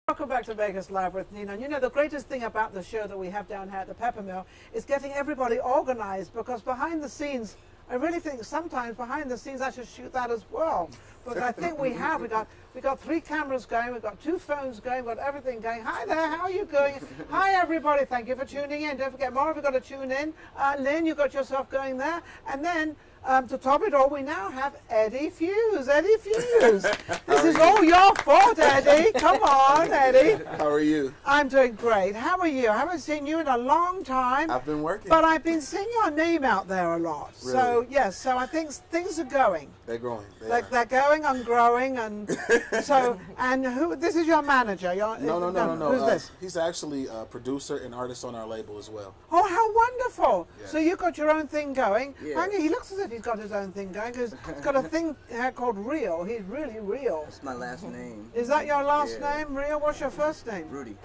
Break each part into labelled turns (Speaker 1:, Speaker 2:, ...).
Speaker 1: Welcome back to Vegas Live with Ninon. You know, the greatest thing about the show that we have down here at the Pepper Mill is getting everybody organized, because behind the scenes, I really think sometimes behind the scenes I should shoot that as well. But I think we got 3 cameras going, we've got 2 phones going, we've got everything going. Hi there, how are you going? Hi everybody, thank you for tuning in. Don't forget, more of you got to tune in. Lynn, you got yourself going there. And then to top it all, we now have Eddie Fuse. Eddie Fuse. This is all your fault, Eddie. Come on, Eddie.
Speaker 2: How are you?
Speaker 1: I'm doing great. How are you? I haven't seen you in a long time.
Speaker 2: I've been working.
Speaker 1: But I've been seeing your name out there a lot.
Speaker 2: Really?
Speaker 1: So, yes, so I think things are going.
Speaker 2: They're growing.
Speaker 1: They're going and growing. And so, and who, this is your manager?
Speaker 2: No.
Speaker 1: Who's this?
Speaker 2: He's actually a producer and artist on our label as well.
Speaker 1: Oh, how wonderful.
Speaker 2: Yes.
Speaker 1: So you got your own thing going.
Speaker 3: Yeah.
Speaker 1: And he looks as if he's got his own thing going, because he's got a thing called Real. He's really real.
Speaker 3: That's my last name.
Speaker 1: Is that your last
Speaker 3: Yeah.
Speaker 1: name, Real? What's your first name?
Speaker 3: Rudy.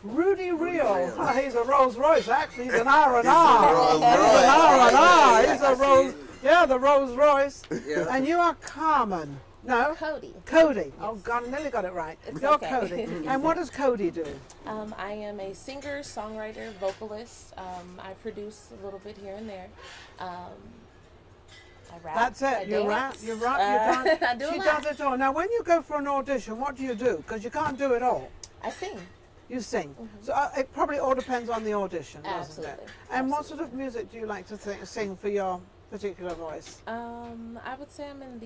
Speaker 1: Rudy Real.
Speaker 3: Real.
Speaker 1: Oh, he's a Rolls Royce, actually. He's an R&R.
Speaker 2: He's a Rolls
Speaker 1: He's an
Speaker 2: Royce.
Speaker 1: R&R. He's a Rolls, yeah, the Rolls Royce.
Speaker 3: Yeah.
Speaker 1: And you are Carmen. No?
Speaker 4: Khodi.
Speaker 1: Khodi. Oh, God, I nearly got it right.
Speaker 4: It's
Speaker 1: You're
Speaker 4: okay.
Speaker 1: Khodi. And what does Khodi do?
Speaker 4: I am a singer, songwriter, vocalist. I produce a little bit here and there. I rap.
Speaker 1: That's
Speaker 4: I
Speaker 1: it. You rap.
Speaker 4: dance.
Speaker 1: You rap. You dance.
Speaker 4: I do
Speaker 1: She
Speaker 4: a
Speaker 1: does
Speaker 4: lot.
Speaker 1: it all. Now, when you go for an audition, what do you do? Because you can't do it all.
Speaker 4: I sing.
Speaker 1: You sing. So it probably all depends on the audition, doesn't it?
Speaker 4: Absolutely.
Speaker 1: And what sort of music do you like to sing for your particular voice?
Speaker 4: I would say I'm in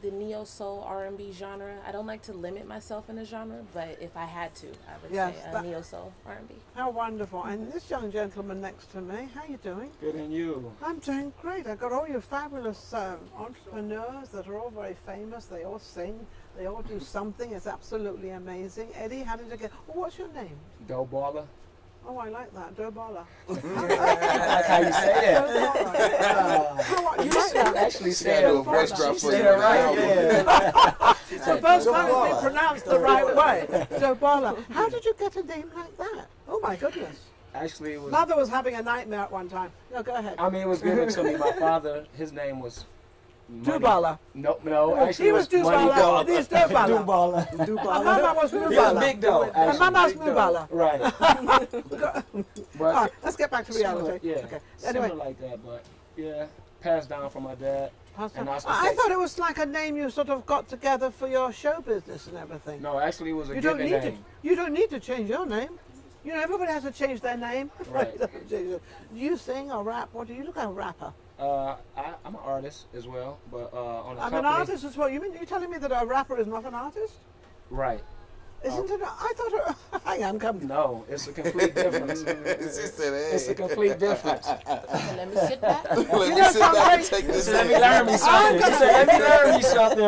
Speaker 4: the neo soul R&B genre. I don't like to limit myself in a genre, but if I had to, I would
Speaker 1: Yes,
Speaker 4: say neo soul R&B.
Speaker 1: How wonderful. And this young gentleman next to me, how you doing?
Speaker 5: Good, and you?
Speaker 1: I'm doing great. I've got all your fabulous entrepreneurs that are all very famous. They all sing. They all do something. It's absolutely amazing. Eddie, how did you get... Oh, what's your name?
Speaker 5: Doe Balla.
Speaker 1: Oh, I like that. Doe Balla.
Speaker 5: That's how you say that.
Speaker 1: You like that?
Speaker 5: Actually
Speaker 2: She
Speaker 5: said
Speaker 2: gotta do a voice drop for
Speaker 5: said
Speaker 2: you.
Speaker 5: it right. Yeah.
Speaker 1: It's the first time it's been pronounced the right way. Doe Balla. How did you get a name like that? Oh, my goodness.
Speaker 5: Actually, it was.
Speaker 1: Mother was having a nightmare at one time. No, go ahead.
Speaker 5: I mean, it was given to me. My father, his name was.
Speaker 1: Doe Balla.
Speaker 5: No. Actually,
Speaker 1: He
Speaker 5: it
Speaker 1: was
Speaker 5: was
Speaker 1: Doe
Speaker 5: Money
Speaker 1: Balla.
Speaker 5: Doe.
Speaker 1: This is Doe Balla.
Speaker 5: Balla.
Speaker 1: My mama was Mu
Speaker 5: He was
Speaker 1: Balla.
Speaker 5: Big Doe.
Speaker 1: My
Speaker 5: actually.
Speaker 1: mama's
Speaker 5: Big
Speaker 1: Mu
Speaker 5: Doe.
Speaker 1: Balla.
Speaker 5: Right.
Speaker 1: All
Speaker 5: But
Speaker 1: right, let's get back to reality.
Speaker 5: similar, yeah.
Speaker 1: Okay.
Speaker 5: Similar
Speaker 1: Anyway,
Speaker 5: like that, but yeah, passed down from my dad. And
Speaker 1: I
Speaker 5: also
Speaker 1: thought it was like a name you sort of got together for your show business and everything.
Speaker 5: No, actually, it was a
Speaker 1: You don't
Speaker 5: given
Speaker 1: need to.
Speaker 5: name.
Speaker 1: You don't need to change your name. You know, everybody has to change their name.
Speaker 5: Right.
Speaker 1: Do you sing or rap? What do you look like a rapper?
Speaker 5: I'm an artist as well, but on a
Speaker 1: I'm
Speaker 5: company.
Speaker 1: an artist as well. You're telling me that a rapper is not an artist?
Speaker 5: Right.
Speaker 1: Isn't it? I thought. Hang on, come.
Speaker 5: No, it's a complete difference.
Speaker 2: She said, hey.
Speaker 5: It's a complete difference.
Speaker 4: So let me sit back.
Speaker 2: Let me
Speaker 1: know
Speaker 2: sit back and
Speaker 1: something?
Speaker 2: take this
Speaker 5: Let
Speaker 2: in.
Speaker 5: me learn me something. She said, let me learn me something.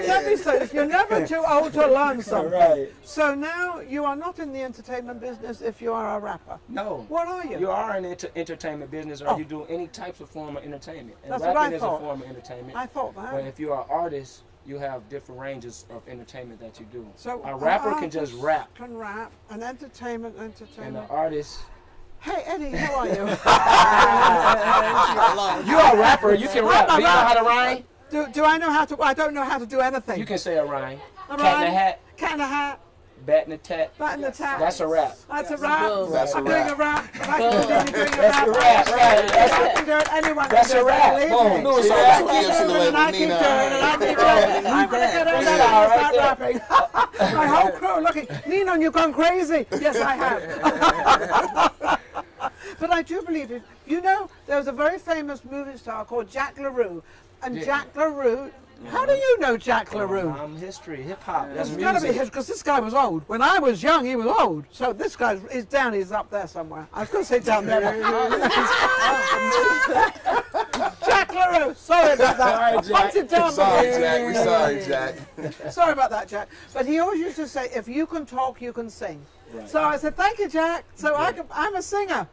Speaker 1: Let me say this. You're never too old to learn something.
Speaker 5: Right.
Speaker 1: So now you are not in the entertainment business if you are a rapper.
Speaker 5: No.
Speaker 1: What are you?
Speaker 5: You are in the entertainment business, or
Speaker 1: Oh.
Speaker 5: you do any types of form of entertainment. And
Speaker 1: That's what
Speaker 5: rapping
Speaker 1: I
Speaker 5: is
Speaker 1: thought.
Speaker 5: a form of entertainment.
Speaker 1: I thought that.
Speaker 5: But if you are an artist, you have different ranges of entertainment that you do.
Speaker 1: So
Speaker 5: a rapper
Speaker 1: an
Speaker 5: can just
Speaker 1: artist
Speaker 5: rap,
Speaker 1: Can rap. An entertainment.
Speaker 5: and
Speaker 1: Entertainment.
Speaker 5: an artist.
Speaker 1: Hey Eddie, how are you?
Speaker 5: You are a rapper. You can rap.
Speaker 1: I'm a
Speaker 5: Do you know how to
Speaker 1: rapper.
Speaker 5: rhyme?
Speaker 1: Do I know how to? I don't know how to do anything.
Speaker 5: You can say a rhyme.
Speaker 1: A
Speaker 5: Cat in
Speaker 1: rhyme?
Speaker 5: a hat,
Speaker 1: Cat in a hat.
Speaker 5: bat in a tat.
Speaker 1: Bat in the tap.
Speaker 5: That's a rap.
Speaker 1: That's a rap.
Speaker 4: Boom.
Speaker 2: That's a
Speaker 1: I'm doing a
Speaker 2: rap.
Speaker 1: rap. I can continue doing a
Speaker 5: That's
Speaker 1: rap.
Speaker 5: a rap. Right.
Speaker 1: I can do it. Anyone
Speaker 5: That's
Speaker 1: can
Speaker 5: a
Speaker 1: do it.
Speaker 5: rap.
Speaker 1: Believe
Speaker 5: Boom.
Speaker 1: me.
Speaker 2: No, it's
Speaker 5: See
Speaker 2: all
Speaker 5: that?
Speaker 2: about EFC the
Speaker 1: And I
Speaker 2: label,
Speaker 1: keep doing it, and I
Speaker 2: Nina.
Speaker 1: keep doing it. I'm going to get in there
Speaker 5: Freestyle,
Speaker 1: and start
Speaker 5: right
Speaker 1: rapping. My whole crew looking, Ninon, you've gone crazy. Yes, I have. But I do believe it. You know, there was a very famous movie star called Jack LaRue. And
Speaker 5: Yeah.
Speaker 1: Jack LaRue, how do you know Jack LaRue?
Speaker 5: History, hip hop. That's
Speaker 1: It's got to be
Speaker 5: music.
Speaker 1: his, because this guy was old. When I was young, he was old. So this guy is down, he's up there somewhere. I was going to say down there. Jack LaRue, sorry about that.
Speaker 5: Sorry, Jack.
Speaker 1: Punch it down.
Speaker 2: Sorry,
Speaker 1: baby.
Speaker 2: Jack. We sorry, Jack.
Speaker 1: Sorry about that, Jack. But he always used to say, if you can talk, you can sing.
Speaker 5: Right.
Speaker 1: So I said, thank you, Jack. So I'm a singer.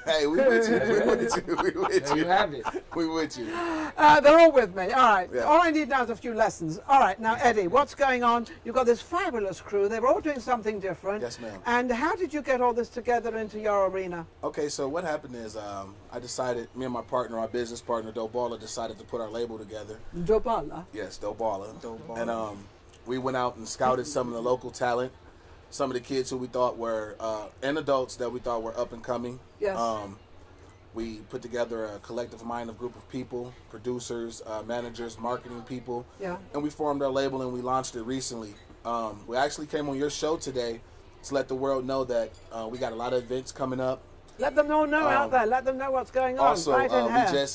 Speaker 2: Hey, we with you. We with you. We with
Speaker 5: There you
Speaker 2: you.
Speaker 5: have it.
Speaker 2: We with you.
Speaker 1: They're all with me. All right.
Speaker 2: Yeah.
Speaker 1: All I need now is a few lessons. All right. Now, Eddie, what's going on? You've got this fabulous crew. They're all doing something different.
Speaker 2: Yes, ma'am.
Speaker 1: And how did you get all this together into your arena?
Speaker 2: Okay, so what happened is I decided, me and my partner, our business partner, Doe Balla, decided to put our label together.
Speaker 1: Doe Balla.
Speaker 2: Yes, Doe Balla.
Speaker 3: Doe Balla.
Speaker 2: And we went out and scouted some of the local talent. some of the kids who we thought were, and adults that we thought were up and coming.
Speaker 1: Yes.
Speaker 2: We put together a collective mind of group of people, producers, managers, marketing people.
Speaker 1: Yeah.
Speaker 2: And we formed our label and we launched it recently. We actually came on your show today to let the world know that we got a lot of events coming up.
Speaker 1: Let them all know out there. Let them know what's going on.
Speaker 2: Also,
Speaker 1: right in here.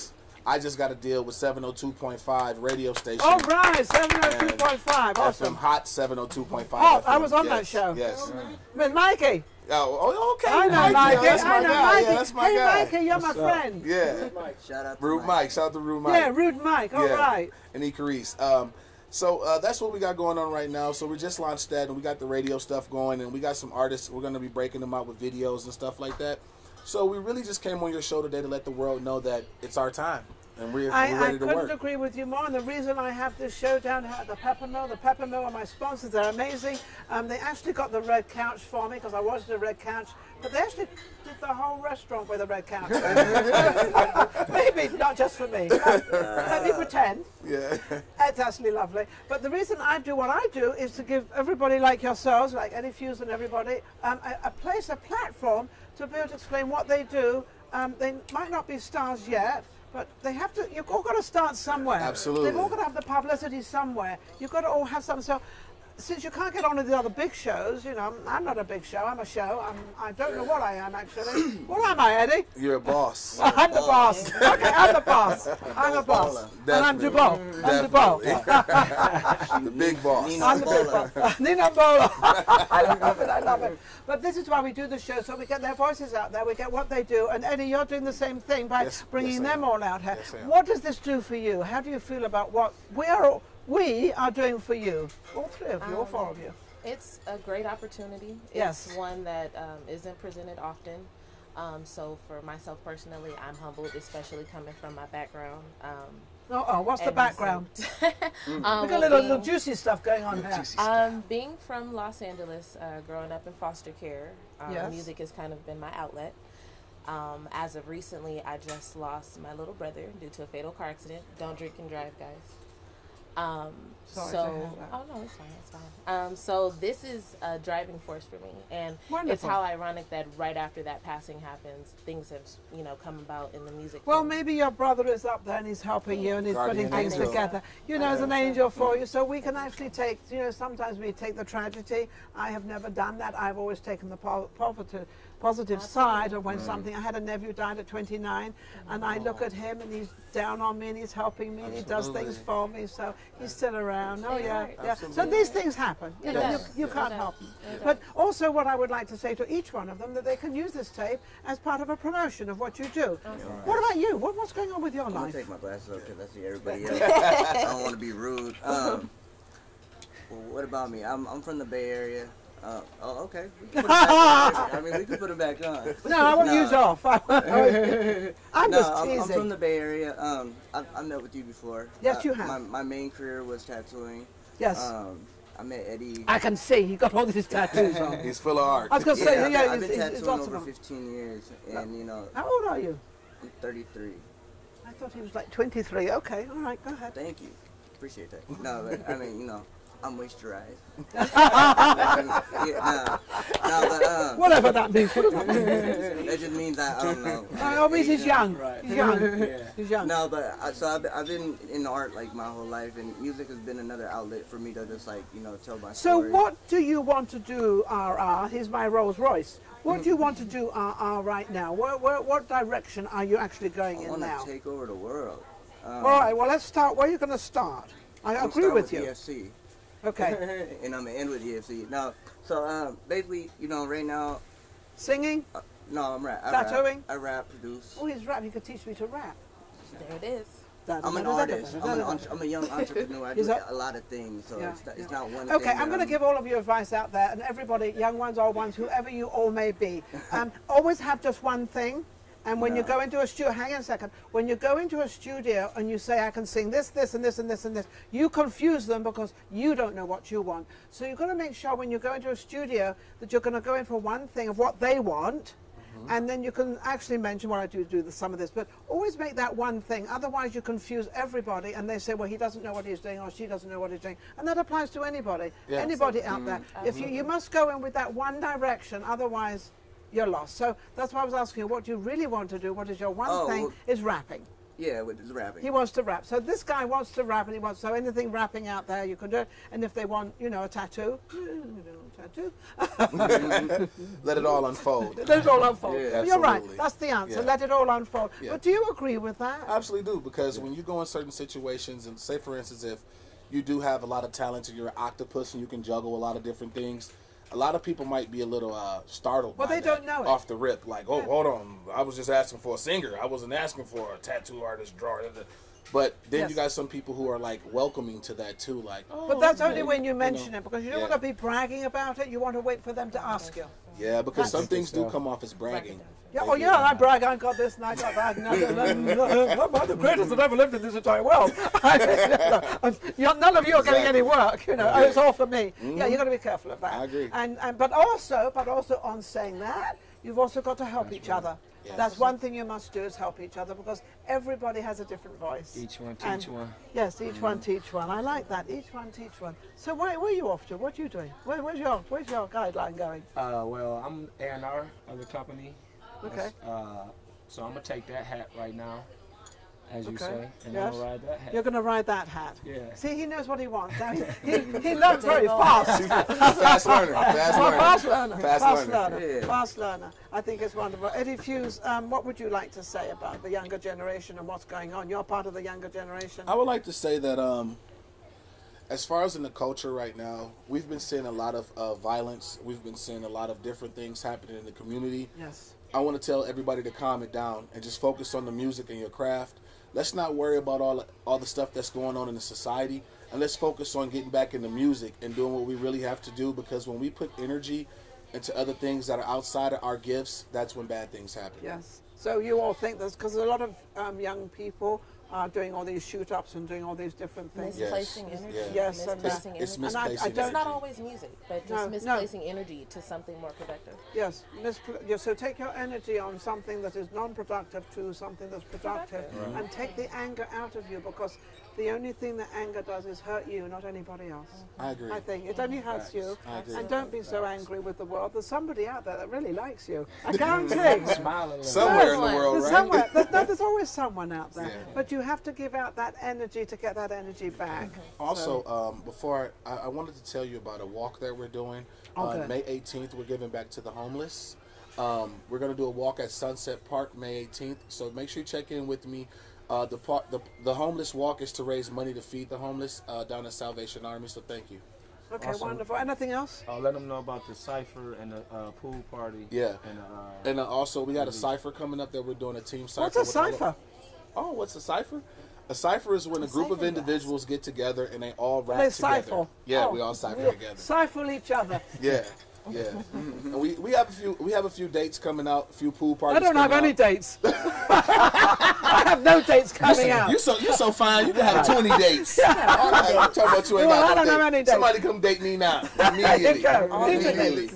Speaker 2: I just got a deal with 702.5 radio station.
Speaker 1: Oh, right, 702.5. Awesome.
Speaker 2: FM Hot 702.5.
Speaker 1: Hot,
Speaker 2: FM.
Speaker 1: I was on that show.
Speaker 2: Yes.
Speaker 1: With Mikey.
Speaker 2: Oh, okay.
Speaker 1: I know Mikey.
Speaker 2: That's my
Speaker 1: I know
Speaker 2: guy.
Speaker 1: Mikey.
Speaker 2: Yeah, that's my
Speaker 1: hey,
Speaker 2: guy.
Speaker 1: Mikey, you're my friend.
Speaker 2: Yeah.
Speaker 3: Shout out to
Speaker 2: Rude Mike. Shout out to Rude Mike.
Speaker 1: Yeah, Rude Mike. All right.
Speaker 2: And Icarice. So that's what we got going on right now. So we just launched that, and we got the radio stuff going, and we got some artists. We're going to be breaking them out with videos and stuff like that. So we really just came on your show today to let the world know that it's our time, and we're ready to work.
Speaker 1: I couldn't agree with you more. And the reason I have this show down here at the Pepper Mill are my sponsors. They're amazing. They actually got the red couch for me because I wanted a red couch. But they actually did the whole restaurant with a red couch. Maybe not just for me. Let me pretend.
Speaker 2: Yeah.
Speaker 1: It's actually lovely. But the reason I do what I do is to give everybody like yourselves, like Eddie Fuse and everybody, a place, a platform to be able to explain what they do. They might not be stars yet, but they have to. You've all got to start somewhere.
Speaker 2: Absolutely.
Speaker 1: They've all got to have the publicity somewhere. You've got to all have something. So, since you can't get on to the other big shows, you know, I'm not a big show. I'm a show. I don't know what I am actually. What am I, Eddie?
Speaker 2: You're a boss.
Speaker 1: I'm the boss. Okay, I'm the boss. I'm a boss. And I'm Dubois. I'm Dubois.
Speaker 2: The big boss.
Speaker 1: I'm the big boss. Ninon Balla. I love it. I love it. But this is why we do the show, so we get their voices out there. We get what they do. And Eddie, you're doing the same thing by bringing them all out here.
Speaker 2: Yes,
Speaker 1: what does this do for you? How do you feel about what we are doing for you? All three of you, all four of you.
Speaker 4: It's a great opportunity.
Speaker 1: Yes.
Speaker 4: It's one that isn't presented often. So for myself personally, I'm humbled, especially coming from my background.
Speaker 1: What's the background? We got a little juicy stuff going on here.
Speaker 4: Being from Los Angeles, growing up in foster care, music has kind of been my outlet. As of recently, I just lost my little brother due to a fatal car accident. Don't drink and drive, guys. Oh no, it's fine, it's fine. So this is a driving force for me, and
Speaker 1: Wonderful.
Speaker 4: It's how ironic that right after that passing happens, things have come about in the music.
Speaker 1: Well,
Speaker 4: field.
Speaker 1: maybe your brother is up there and he's helping you and he's
Speaker 2: Guardian
Speaker 1: putting things
Speaker 2: angel.
Speaker 1: together. You know, as an angel for you. So we can actually take, sometimes we take the tragedy. I have never done that. I've always taken the positive side of when something. I had a nephew died at 29, and I look at him and he's down on me and he's helping me and he does things for me. So he's still around. Oh yeah, yeah. So these things happen. You know, you can't help them. But also, what I would like to say to each one of them that they can use this tape as part of a promotion of what you do. What about you? What's going on with your
Speaker 3: I'm
Speaker 1: life?
Speaker 3: gonna take my glasses off because I see everybody else. I don't want to be rude. Well, what about me? I'm from the Bay Area. Okay. We can put it back on. I mean, we can put it back on.
Speaker 1: No, I won't use off. I'm just teasing.
Speaker 3: I'm from the Bay Area. I met with you before.
Speaker 1: Yes, you have.
Speaker 3: My main career was tattooing.
Speaker 1: Yes.
Speaker 3: I met Eddie.
Speaker 1: I can see he got all these tattoos on.
Speaker 2: He's full of art.
Speaker 1: I was going to say,
Speaker 3: I've been
Speaker 1: it's
Speaker 3: tattooing
Speaker 1: awesome.
Speaker 3: over 15 years, and
Speaker 1: How old are you?
Speaker 3: I'm 33.
Speaker 1: I thought he was like 23. Okay, all right, go ahead.
Speaker 3: Thank you. Appreciate that. No, but I mean, I'm moisturized.
Speaker 1: Whatever that means.
Speaker 3: That just means I don't know.
Speaker 1: Oh, means he's young.
Speaker 5: Right.
Speaker 1: He's young.
Speaker 5: Yeah.
Speaker 1: He's young.
Speaker 3: No, but I've been in art like my whole life, and music has been another outlet for me to just tell my
Speaker 1: So
Speaker 3: story.
Speaker 1: what do you want to do, RR? Here's my Rolls Royce. What do you want to do, RR, right now? What direction are you actually going in now?
Speaker 3: I want to take over the world.
Speaker 1: All right, well, let's start. Where are you going to start? I agree with you.
Speaker 3: EFC.
Speaker 1: Okay.
Speaker 3: And I'm going to end with EFC. Now, so basically, right now.
Speaker 1: Singing?
Speaker 3: No, I'm rap.
Speaker 1: Tattooing?
Speaker 3: I rap, produce.
Speaker 1: Oh, he's rap. He could teach me to rap.
Speaker 4: There it is.
Speaker 3: I'm an artist. I'm a young entrepreneur. I do a lot of things, so it's not one thing.
Speaker 1: Okay, I'm going to give all of you advice out there, and everybody, young ones, old ones, whoever you all may be. Always have just one thing. And when you go into a studio, hang on a second, when you go into a studio and you say, I can sing this, this, and this, and this, and this, you confuse them because you don't know what you want. So you've got to make sure when you go into a studio that you're going to go in for one thing of what they want, and then you can actually mention, well, I do some of this, but always make that one thing. Otherwise, you confuse everybody, and they say, well, he doesn't know what he's doing, or she doesn't know what he's doing, and that applies to anybody, anybody out there. If you must go in with that one direction, otherwise you're lost. So that's why I was asking you, what do you really want to do? What is your one thing? Is rapping.
Speaker 3: Yeah, with the rapping.
Speaker 1: He wants to rap. So this guy wants to rap, and he wants, so anything rapping out there, you can do it. And if they want, you know, a tattoo,
Speaker 2: let it all unfold.
Speaker 1: Let it all unfold.
Speaker 2: Yeah,
Speaker 1: you're right. That's the answer. Let it all unfold. But do you agree with that?
Speaker 2: I absolutely do, because when you go in certain situations, and say, for instance, if you do have a lot of talent and you're an octopus and you can juggle a lot of different things, a lot of people might be a little startled by
Speaker 1: they
Speaker 2: that
Speaker 1: don't know it.
Speaker 2: off the rip. Like, oh, hold on, I was just asking for a singer. I wasn't asking for a tattoo artist, drawer. But then you got some people who are like welcoming to that too. Like, oh,
Speaker 1: but that's only when you mention it, because you don't want to be bragging about it. You want to wait for them to ask you.
Speaker 2: Yeah, because some things do come off as bragging.
Speaker 1: Yeah, oh yeah, I brag, I got this and I got that. I'm the greatest that ever lived in this entire world. None of you are getting any work, you know. Oh, it's all for me. Yeah, you've got to be careful of that.
Speaker 2: I agree.
Speaker 1: But also on saying that, you've also got to help each other.
Speaker 2: Yes.
Speaker 1: That's one thing you must do, is help each other, because everybody has a different voice.
Speaker 5: Each one teach one.
Speaker 1: Yes, each one teach one. I like that. Each one teach one. So where are you off to? What are you doing? Where's your guideline going?
Speaker 5: Well, I'm A&R of the company.
Speaker 1: Okay.
Speaker 5: So I'm gonna take that hat right now, as you say, and I'm gonna ride that hat.
Speaker 1: You're gonna ride that hat.
Speaker 5: Yeah.
Speaker 1: See, he knows what he wants. He learns very fast.
Speaker 2: Fast learner. Fast learner.
Speaker 1: Fast learner. I think it's wonderful. Eddie Fuse, what would you like to say about the younger generation and what's going on? You're part of the younger generation.
Speaker 2: I would like to say that as far as in the culture right now, we've been seeing a lot of violence. We've been seeing a lot of different things happening in the community.
Speaker 1: Yes.
Speaker 2: I want to tell everybody to calm it down and just focus on the music and your craft. Let's not worry about all the stuff that's going on in the society, and let's focus on getting back into music and doing what we really have to do, because when we put energy into other things that are outside of our gifts, that's when bad things happen.
Speaker 1: Yes. So you all think that's because a lot of young people are doing all these shoot-ups and doing all these different things.
Speaker 4: Misplacing energy.
Speaker 1: Yes,
Speaker 4: misplacing
Speaker 2: it's
Speaker 4: energy.
Speaker 2: misplacing energy.
Speaker 4: It's not always music, but just misplacing energy to something more productive.
Speaker 1: Yes. So take your energy on something that is non-productive to something that's productive, and take the anger out of you, because the only thing that anger does is hurt you, not anybody else.
Speaker 2: I agree.
Speaker 1: I think it only hurts you. And don't be so angry with the world. There's somebody out there that really likes you. I guarantee.
Speaker 2: Somewhere in the world,
Speaker 1: there's
Speaker 2: right?
Speaker 1: Somewhere. There's always someone out there. But you have to give out that energy to get that energy back.
Speaker 2: Also, before I wanted to tell you about a walk that we're doing. On May 18th, we're giving back to the homeless. We're going to do a walk at Sunset Park May 18th. So make sure you check in with me. The homeless walk is to raise money to feed the homeless down at Salvation Army. So thank you.
Speaker 1: Okay, wonderful. Anything else?
Speaker 5: I'll let them know about the cipher and the pool party.
Speaker 2: Yeah. And also we got a cipher coming up that we're doing, a team cipher.
Speaker 1: What's a cipher?
Speaker 2: What's a cipher? A cipher is when a group of individuals get together and they all rap together.
Speaker 1: Cipher.
Speaker 2: Yeah, we all cipher together.
Speaker 1: Cipher each other.
Speaker 2: Yeah. Yeah, and we have a few dates coming out, a few pool parties.
Speaker 1: I don't have any dates. I have no dates coming out.
Speaker 2: You're so fine. You can have 20 dates. I'm talking about you ain't got no
Speaker 1: I don't have any dates.
Speaker 2: Somebody come date me now. Immediately.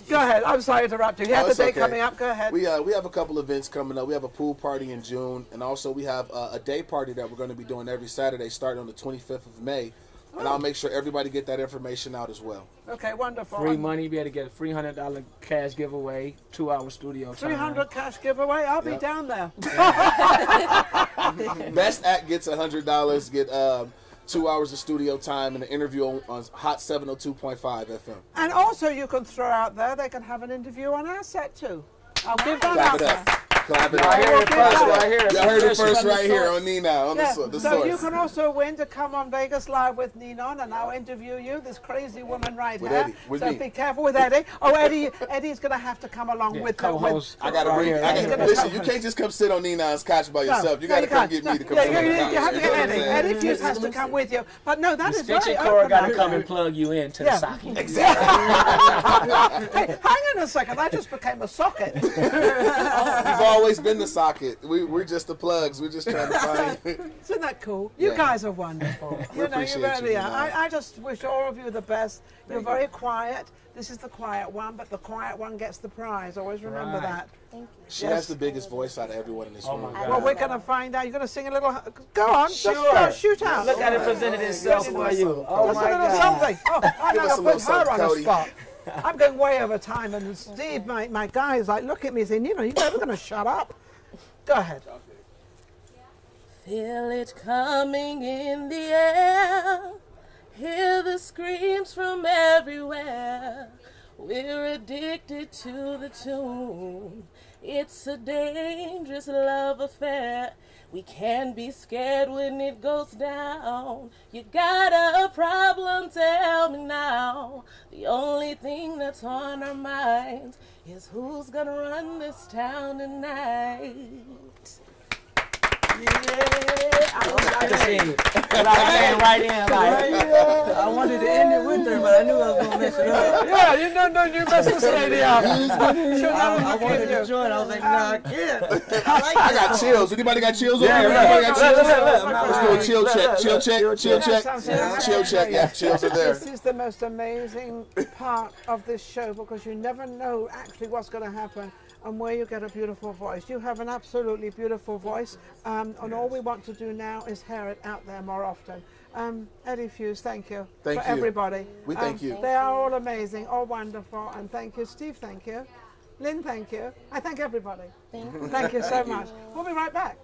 Speaker 1: Go ahead. I'm sorry to interrupt you. You have the date coming up. Go ahead.
Speaker 2: We have a couple events coming up. We have a pool party in June, and also we have a day party that we're going to be doing every Saturday, starting on the 25th of May. And I'll make sure everybody get that information out as well.
Speaker 1: Okay, wonderful.
Speaker 5: Free money, be able to get a $300 cash giveraway, 2-hour studio time.
Speaker 1: 300 cash giveaway. I'll be down there.
Speaker 2: Best act gets $100. Get 2 hours of studio time and an interview on Hot 702.5 FM.
Speaker 1: And also, you can throw out there. They can have an interview on our set too. I'll give that out there.
Speaker 2: Clap it up.
Speaker 5: I heard it first right here.
Speaker 2: You heard it first right here on Ninon, on the source.
Speaker 1: So you can also win to come on Vegas Live with Ninon, and I'll interview you, this crazy woman right
Speaker 2: with
Speaker 1: here.
Speaker 2: Eddie, with
Speaker 1: so
Speaker 2: me.
Speaker 1: Be careful with Eddie. Oh, Eddie's going to have to come along with them.
Speaker 2: I got to bring listen, you can't just come sit on Ninon's couch by yourself. You got to come get me to come sit on the couch.
Speaker 1: You have to get Eddie. Eddie Fuse has to come with you. But no, that is very open.
Speaker 5: Extension cord got to come and plug you into the socket.
Speaker 2: Exactly.
Speaker 1: Hey, hang on a second. That just became a socket.
Speaker 2: We've always been the socket. We're just the plugs. We're just trying to find.
Speaker 1: Isn't that cool? You guys are wonderful.
Speaker 2: We appreciate
Speaker 1: you really
Speaker 2: you,
Speaker 1: are. I just wish all of you the best. You're very quiet. This is the quiet one, but the quiet one gets the prize. Always remember that.
Speaker 4: Thank you.
Speaker 2: She has the biggest voice out of everyone in this room.
Speaker 1: Well, we're going to find out. You're going to sing a little. Go on.
Speaker 6: Sure.
Speaker 1: Just shoot out.
Speaker 6: Look at it presented itself for you. Oh
Speaker 1: Just
Speaker 6: my
Speaker 1: a little
Speaker 6: God.
Speaker 1: something. Oh, I'm
Speaker 2: Give us a
Speaker 1: going to
Speaker 2: little
Speaker 1: put her on
Speaker 2: something,
Speaker 1: the
Speaker 2: Khodi.
Speaker 1: spot. I'm going way over time, and Steve, my guy, is like, look at me saying, you're never going to shut up. Go ahead.
Speaker 4: Feel it coming in the air. Hear the screams from everywhere. We're addicted to the tune. It's a dangerous love affair. We can be scared when it goes down. You got a problem, tell me now. The only thing that's on our minds is who's gonna run this town tonight.
Speaker 6: Yeah, I was to sing. But I came right in like,
Speaker 3: I wanted to end it with her, but I knew I was gonna mess it up.
Speaker 1: Yeah, you know, you messed this lady up.
Speaker 3: I wanted to join. I was like, no, I can't.
Speaker 2: I got chills. Anybody got chills over there?
Speaker 6: right.
Speaker 2: Anybody got chills?
Speaker 6: Look.
Speaker 2: Let's do a chill check. Chill check. Chill check.
Speaker 1: Yeah.
Speaker 2: Chill check. Yeah, chills are there.
Speaker 1: This is the most amazing part of this show because you never know actually what's going to happen and where you get a beautiful voice. You have an absolutely beautiful voice, and all we want to do now is hear it out there more often. Eddie Fuse, thank you
Speaker 2: Thank
Speaker 1: for
Speaker 2: you.
Speaker 1: everybody.
Speaker 2: We thank you.
Speaker 1: They are all amazing, all wonderful, and thank you. Steve, thank you. Lynn, thank you. I thank everybody. Thank you so much. We'll be right back.